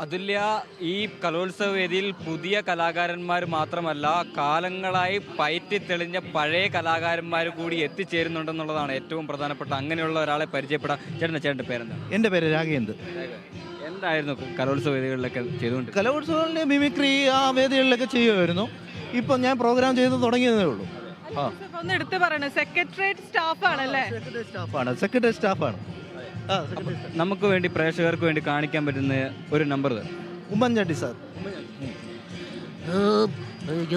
അതുല്യ, ഈ കലോത്സവ വേദിയിൽ പുതിയ കലാകാരന്മാർ മാത്രമല്ല, കാലങ്ങളായി പയറ്റി തെളിഞ്ഞ പഴയ കലാകാരന്മാർ കൂടി എത്തിച്ചേരുന്നുണ്ടെന്നുള്ളതാണ് ഏറ്റവും പ്രധാനപ്പെട്ട. അങ്ങനെയുള്ള ഒരാളെ പരിചയപ്പെടാം. ചേട്ടൻ്റെ പേരെന്താ? എൻ്റെ പേര് രാഘേന്ദ്. എന്തായിരുന്നു കലോത്സവ വേദികളിലൊക്കെ ചെയ്തുകൊണ്ട്? കലോത്സവങ്ങളുടെ മിമിക്രി ആ വേദികളിലൊക്കെ ചെയ്യുമായിരുന്നു. ഇപ്പം ഞാൻ പ്രോഗ്രാം ചെയ്ത് തുടങ്ങിയതേ ഉള്ളൂ. ഒന്ന് എടുത്ത് പറയണേ, സെക്രട്ടേറിയറ്റ് സ്റ്റാഫ് ആണല്ലേ? സെക്രട്ടറി സ്റ്റാഫാണ്. നമുക്ക് വേണ്ടി, പ്രേക്ഷകർക്ക് വേണ്ടി കാണിക്കാൻ പറ്റുന്ന ഒരു നമ്പർ തരാം. ഉമ്മൻചാണ്ടി സാർ.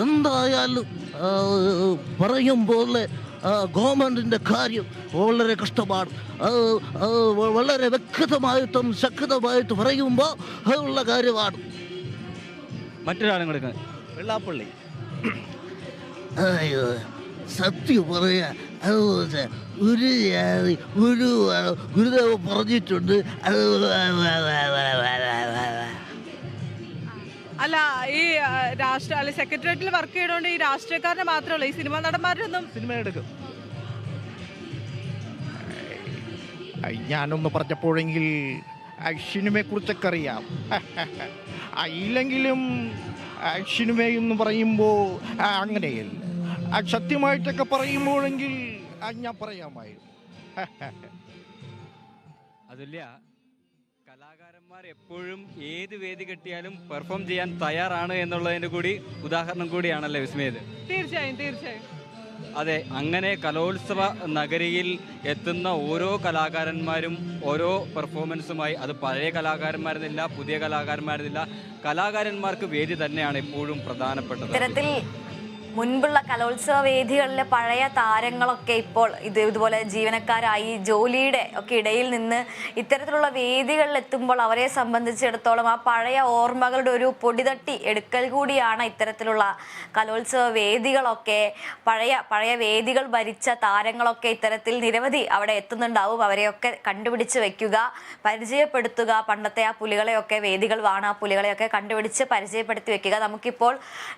എന്തായാലും പറയുമ്പോൾ ഗവൺമെൻറ്റിൻ്റെ കാര്യം വളരെ കഷ്ടമാണ്. വളരെ വ്യക്തമായിട്ടും ശക്തമായിട്ട് പറയുമ്പോൾ ഉള്ള കാര്യമാണ്. മറ്റൊരാളും കൊടുക്കാൻ വെള്ളാപ്പള്ളി. സത്യം പറയാ, ഒരു ഗുരുദേവൻ പറഞ്ഞിട്ടുണ്ട്. അല്ല, ഈ സെക്രട്ടേറിയറ്റിൽ വർക്ക് ചെയ്യണോണ്ട് ഈ രാഷ്ട്രീയക്കാരനെ മാത്രമല്ല, ഈ സിനിമാ നടന്മാരുടെ ഒന്നും സിനിമ എടുക്കും. ഞാനൊന്ന് പറഞ്ഞപ്പോഴെങ്കിൽ സിനിമയെക്കുറിച്ചൊക്കെ അറിയാം. ഇല്ലെങ്കിലും സിനിമയെന്ന് പറയുമ്പോൾ അങ്ങനെയല്ല. സത്യമായിട്ടൊക്കെ പറയുമ്പോഴെങ്കിൽ ഞാൻ പറയാമായിരുന്നു. അതുല്യ, കലാകാരന്മാർ എപ്പോഴും ഏത് വേദി കെട്ടിയാലും പെർഫോം ചെയ്യാൻ തയ്യാറാണ് എന്നുള്ളതിൻ്റെ കൂടി ഉദാഹരണം കൂടിയാണല്ലേ വിസ്മയത്? തീർച്ചയായും. അതെ, അങ്ങനെ കലോത്സവ നഗരിയിൽ എത്തുന്ന ഓരോ കലാകാരന്മാരും ഓരോ പെർഫോമൻസുമായി, അത് പഴയ കലാകാരന്മാരെന്നില്ല, പുതിയ കലാകാരന്മാരെന്നില്ല, കലാകാരന്മാർക്ക് വേദി തന്നെയാണ് എപ്പോഴും പ്രധാനപ്പെട്ടത്. ഇത്തരത്തിൽ മുൻപുള്ള കലോത്സവ വേദികളിലെ പഴയ താരങ്ങളൊക്കെ ഇപ്പോൾ ഇതുപോലെ ജീവനക്കാരായി ജോലിയുടെ ഒക്കെ ഇടയിൽ നിന്ന് ഇത്തരത്തിലുള്ള വേദികളിൽ എത്തുമ്പോൾ അവരെ സംബന്ധിച്ചിടത്തോളം ആ പഴയ ഓർമ്മകളുടെ ഒരു പൊടിതട്ടി എടുക്കൽ കൂടിയാണ് ഇത്തരത്തിലുള്ള കലോത്സവ വേദികളൊക്കെ. പഴയ വേദികൾ ഭരിച്ച താരങ്ങളൊക്കെ ഇത്തരത്തിൽ നിരവധി അവിടെ എത്തുന്നുണ്ടാവും. അവരെയൊക്കെ കണ്ടുപിടിച്ച് വെക്കുക, പരിചയപ്പെടുത്തുക. പണ്ടത്തെ ആ പുലികളെയൊക്കെ, വേദികൾ വാണ പുലികളെയൊക്കെ കണ്ടുപിടിച്ച് പരിചയപ്പെടുത്തി വെക്കുക. നമുക്കിപ്പോൾ